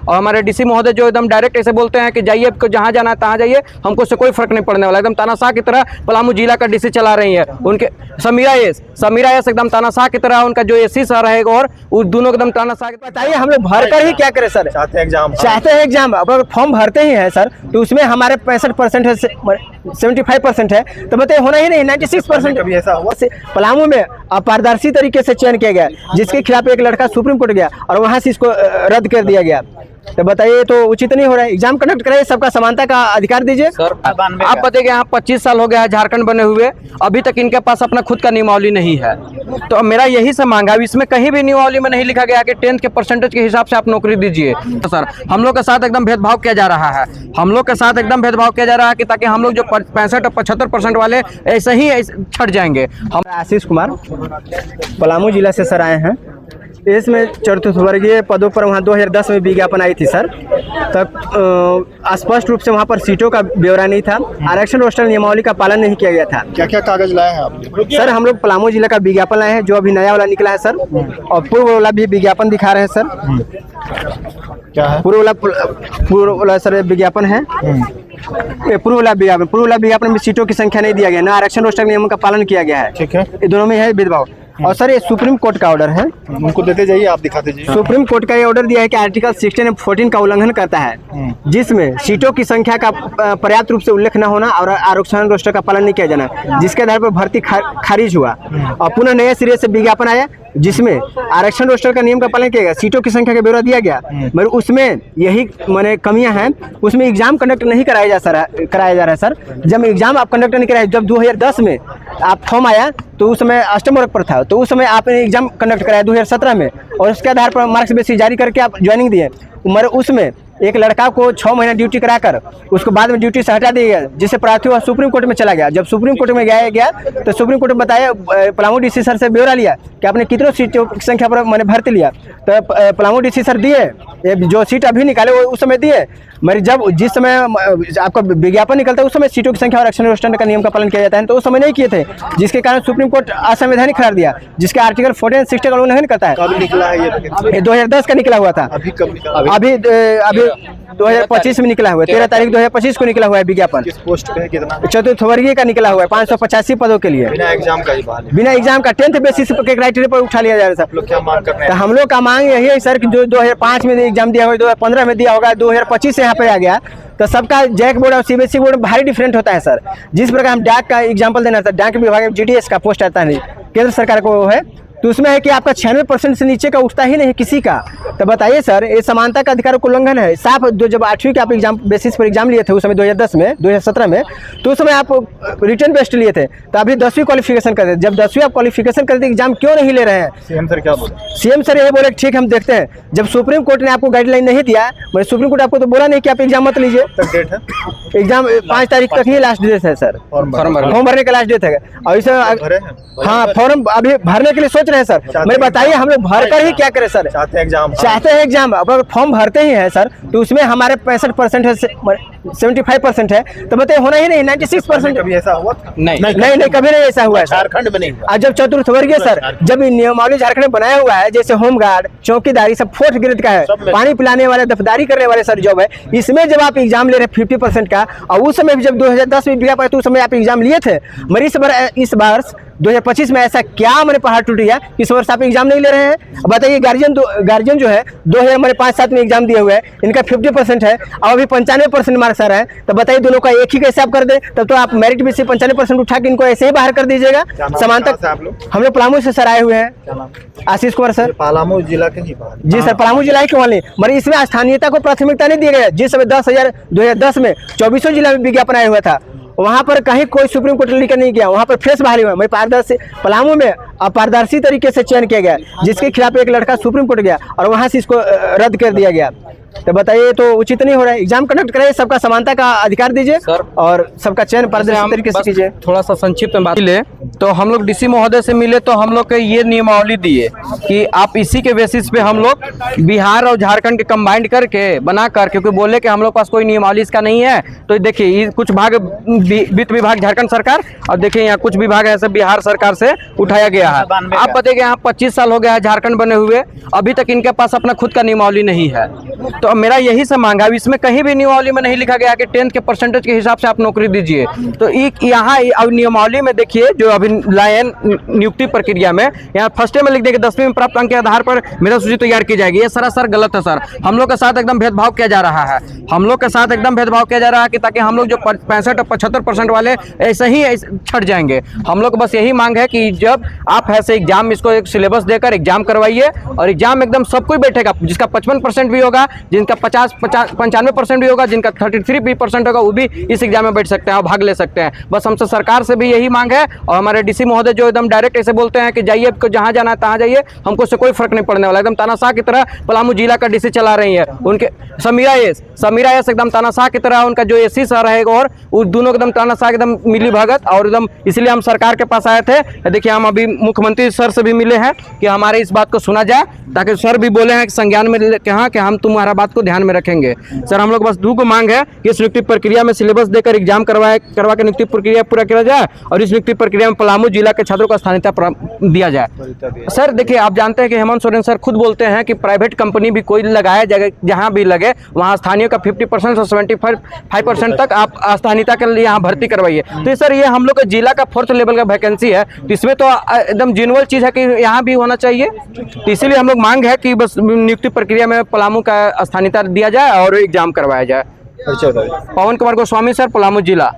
और हमारे डीसी महोदय जो एकदम डायरेक्ट ऐसे बोलते हैं कि जाइए, आपको जहाँ जाना है तहाँ जाइए, हमको उससे कोई फर्क नहीं पड़ने वाला। एकदम तानाशाह की तरह पलामू जिला का डीसी चला रही है उनके समीरा एस एकदम तानाशाह की तरह उनका जो एससी सर है और उस दोनों एकदम तानाशाह। बताइए हम लोग भर कर ही क्या करें सर? चाहते हैं एग्जाम। अगर फॉर्म भरते ही है सर तो उसमें हमारे 65% है, 75% है, तो बताइए होना ही नहीं 96%। कभी ऐसा हुआ पलामू में अपारदर्शी तरीके से चयन किया गया, जिसके खिलाफ एक लड़का सुप्रीम कोर्ट गया और वहां से इसको रद्द कर दिया गया। तो बताइए तो उचित नहीं हो रहा है? एग्जाम कंडक्ट कराइए, सबका समानता का अधिकार दीजिए। सर आप बताइए यहाँ 25 साल हो गया है झारखंड बने हुए, अभी तक इनके पास अपना खुद का नियमावली नहीं है। तो मेरा यही से मांगा, इसमें कहीं भी नियमावली में नहीं लिखा गया कि 10th के परसेंटेज के हिसाब से आप नौकरी दीजिए। तो सर हम लोग के साथ एकदम भेदभाव किया जा रहा है, हम लोग के साथ एकदम भेदभाव किया जा रहा है कि ताकि हम लोग जो 65 और 75% वाले ऐसे ही छट जाएंगे। हम आशीष कुमार पलामू जिला से सर आए हैं। इसमें चतुर्थवर्गीय पदों पर वहाँ 2010 में विज्ञापन आई थी सर, तब स्पष्ट रूप से वहाँ पर सीटों का ब्यौरा नहीं था, आरक्षण रोस्टर नियमावली का पालन नहीं किया गया था। क्या क्या कागज लाए हैं आप? सर हम लोग पलामू जिला का विज्ञापन लाए हैं, जो अभी नया वाला निकला है सर, और पूर्व वाला भी विज्ञापन दिखा रहे हैं सर। क्या है? पूर्व वाला सर विज्ञापन है, पूर्व वाला विज्ञापन में सीटों की संख्या नहीं दिया गया, न आरक्षण रोस्टर नियमों का पालन किया गया है। ठीक है, ये दोनों में है भेदभाव। और सर ये सुप्रीम कोर्ट का ऑर्डर है, उनको देते जाइए, आप दिखाते जाइए। सुप्रीम कोर्ट का ये ऑर्डर दिया है कि आर्टिकल 16 और 14 का उल्लंघन करता है, जिसमें सीटों की संख्या का पर्याप्त रूप से उल्लेख न होना और आरक्षण रोस्टर का पालन नहीं किया जाना, जिसके आधार पर भर्ती खारिज हुआ और पुनः नए सिरे से विज्ञापन आया जिसमें आरक्षण रोस्टर का नियम का पालन किया गया, सीटों की संख्या का ब्यौरा दिया गया, मगर उसमें यही माने कमियां हैं। उसमें एग्जाम कंडक्ट नहीं कराया जा रहा है सर। जब एग्जाम आप कंडक्ट नहीं कराए, जब 2010 में आप फॉर्म आया तो उस समय अष्टम वर्ग पर था, तो उस समय आपने एग्जाम कंडक्ट कराया 2017 में, और उसके आधार पर मार्क्स बेसिस जारी करके आप ज्वाइनिंग दिए। मगर उसमें एक लड़का को 6 महीना ड्यूटी कराकर उसको बाद में ड्यूटी से हटा दिया गया, जिससे प्रार्थी वह सुप्रीम कोर्ट में चला गया। जब सुप्रीम कोर्ट में गया तो सुप्रीम कोर्ट में बताया, पलामू डीसी सर से ब्यौरा लिया कि आपने कितनों सीटों की संख्या पर मैंने भर्ती लिया, तो पलामू डीसी सर दिए, जो सीट अभी निकाले वो उस समय दिए, मगर जब जिस समय आपका विज्ञापन निकलता है उस समय सीटों की संख्या और आरक्षण रोस्टर का नियम का पालन किया जाता है, तो उस समय नहीं किए थे, जिसके कारण सुप्रीम कोर्ट असंवैधानिक करार दिया, जिसके आर्टिकल 14 और 60 का उल्लंघन करता है। कब निकला है ये? 2010 का निकला हुआ था। अभी कब निकला? अभी 2025 में निकला हुआ है, 13 तारीख 2025 को निकला हुआ है विज्ञापन। किस पोस्ट पे? कितना? चतुर्थवर्गीय का निकला हुआ है, 585 पदों के लिए, बिना एग्जाम का ही बहाल है। बिना एग्जाम का 10th बेसिस के क्राइटेरिया पर उठा लिया जा रहा है सर। लोग क्या मांग कर रहे तो हैं? हम लोग का मांग यही है सर कि जो 2005 में एग्जाम दिया हुआ, 2015 में दिया होगा, 2025 से यहाँ पे आ गया, तो सबका जैक बोर्ड और सीबीएसई बोर्ड भारी डिफरेंट होता है सर। जिस प्रकार हम डाक का एग्जाम्पल देना था, डाक विभाग में जीडीएस का पोस्ट आता है केंद्र सरकार को है, तो उसमें है कि आपका 96% से नीचे का उठता ही नहीं किसी का। तो बताइए सर, ये समानता का अधिकार को उल्लंघन है साफ। जब 8वीं के आप एग्जाम बेसिस पर एग्जाम लिए थे उस समय 2017 में, तो उस समय आप रिटर्न बेस्ड लिए थे, तो अभी 10वीं क्वालिफिकेशन करते। जब 10वीं आप क्वालिफिकेशन करते एग्जाम क्यों नहीं ले रहे हैं? सीएम सर क्या बोले? सीएम सर ये बोले ठीक हम देखते हैं। जब सुप्रीम कोर्ट ने आपको गाइडलाइन नहीं दिया, मतलब सुप्रीम कोर्ट आपको तो बोला नहीं कि आप एग्जाम मत लीजिए। तक डेट है? एग्जाम 5 तारीख तक ही लास्ट डेट है सर, फॉर्म भरने का लास्ट डेट है। और इसे हाँ फॉर्म अभी भरने के लिए सोच रहे हैं सर। मैं बताइए हम लोग भर कर ही क्या करें सर? चाहते हैं एग्जाम। अगर फॉर्म भरते ही है सर तो उसमें हमारे 65% है, 75% है, तो बताइए होना ही नहीं 96%। कभी ऐसा हुआ? नहीं कभी नहीं ऐसा हुआ है झारखंड में नहीं हुआ। जब चतुर्थवर्गीय सर, जब नियमावली झारखंड में बनाया हुआ है, जैसे होमगार्ड, चौकीदारी सब 4th ग्रेड का है, पानी पिलाने वाले, दफदारी करने वाले सर जॉब है, इसमें जब आप एग्जाम ले रहे हैं 50% का, और उस समय जब 2010 में दिया तो उस समय आप एग्जाम लिए थे, मगर इस बार 2025 में ऐसा क्या मैंने पहाड़ टूट गया, इस वर्ष आप एग्जाम नहीं ले रहे हैं? बताइए गार्जियन जो है 2005-7 में एग्जाम दिए हुए हैं, इनका 50% है और अभी 95% मार्क्स आ रहा है, तो बताइए दोनों का एक ही कैसे आप कर दे? तब तो आप मेरिट में से 95% उठा के इनको ऐसे ही बाहर कर दीजिएगा। समानता हम लोग पलामू से सर आए हुए हैं, आशीष कुमार सर। पलामू जिला के ही? जी सर, पलामू जिला के वाले, मगर इसमें स्थानीयता को प्राथमिकता नहीं दिया गया। जिस समय 2010 में 24 जिला में विज्ञापन आया हुआ था, वहाँ पर कहीं कोई सुप्रीम कोर्ट लेकर नहीं गया, वहाँ पर फ्रेश बहाली हुआ। पारदर्शी पलामू में अपारदर्शी तरीके से चयन किया गया, जिसके खिलाफ एक लड़का सुप्रीम कोर्ट गया और वहाँ से इसको रद्द कर दिया गया। तो बताइए तो उचित नहीं हो रहा है? एग्जाम कंडक्ट कराइए, सबका समानता का अधिकार दीजिए और सबका चयन पारदर्शी तरीके से कीजिए। थोड़ा सा संक्षिप्त में बात ले तो हम लोग डीसी महोदय से मिले तो हम लोग को ये नियमावली दिए कि आप इसी के बेसिस पे हम लोग बिहार और झारखंड के कंबाइंड करके बनाकर, क्योंकि बोले कि हम लोग पास कोई नियमावली इसका नहीं है, तो देखिए कुछ भाग वित्त विभाग झारखंड सरकार और देखिए यहाँ कुछ विभाग ऐसे बिहार सरकार से उठाया गया है। आप बताइए यहाँ 25 साल हो गया है झारखंड बने हुए, अभी तक इनके पास अपना खुद का नियमावली नहीं है। तो अब मेरा यही से मांग है। अब इसमें कहीं भी नियमावली में नहीं लिखा गया कि 10th के परसेंटेज के हिसाब से आप नौकरी दीजिए। तो यहाँ अब नियमावली में देखिए जो अभी लायन नियुक्ति प्रक्रिया में यहाँ फर्स्ट में लिख देंगे 10वीं में प्राप्त अंक के आधार पर मेधा सूची तैयार की जाएगी। ये सरासर गलत है सर। हम लोग के साथ एकदम भेदभाव किया जा रहा है। हम लोग के साथ एकदम भेदभाव किया जा रहा है कि ताकि हम लोग जो 65 और 75% वाले ऐसे ही छट जाएंगे। हम लोग को बस यही मांग है कि जब आप ऐसे एग्जाम इसको एक सिलेबस देकर एग्जाम करवाइए और एग्जाम एकदम सब कोई बैठेगा, जिसका 55% भी होगा, जिनका 95% भी होगा, जिनका 33% होगा, वो भी इस एग्जाम में बैठ सकते हैं और भाग ले सकते हैं। बस हमसे सरकार से भी यही मांग है। और हमारे डीसी महोदय जो एकदम डायरेक्ट ऐसे बोलते हैं कि जाइए, आपको जहाँ जाना है तहाँ जाइए, हमको उससे कोई फर्क नहीं पड़ने वाला। एकदम तानाशाह की तरह पलामू जिला का डीसी चला रही है। उनके समीरा एस एकदम तानाशाह की तरह उनका जो एससी सर है, और उस दोनों एकदम तानाशाह एकदम मिली भगत। और एकदम इसलिए हम सरकार के पास आए थे। देखिए हम अभी मुख्यमंत्री सर से भी मिले हैं कि हमारे इस बात को सुना जाए, ताकि सर भी बोले हैं कि संज्ञान में कहा कि हम तुम्हारा बात को ध्यान में रखेंगे। सर हम लोग बस दो को मांग है कि इस नियुक्ति प्रक्रिया में सिलेबस देकर एग्जाम करवा के नियुक्ति प्रक्रिया पूरा किया जाए और इस नियुक्ति प्रक्रिया में पलामू जिला के छात्रों को स्थानीयता दिया जाए। सर देखिए आप जानते हैं कि हेमंत सोरेन सर खुद बोलते हैं कि प्राइवेट कंपनी भी कोई लगाए जगह, जहाँ भी लगे वहाँ स्थानीय का 50% से 75% तक आप स्थानीयता के लिए यहाँ भर्ती करवाइए। तो सर ये हम लोग का जिला का 4th लेवल का वैकेंसी है, तो इसमें तो एकदम जेन्युइन चीज़ है कि यहाँ भी होना चाहिए। तो इसीलिए हम लोग मांग है कि बस नियुक्ति प्रक्रिया में पलामू का स्थानीयता दिया जाए और एग्जाम करवाया जाए। परिचय बताइए। पवन कुमार गोस्वामी सर, पलामू जिला।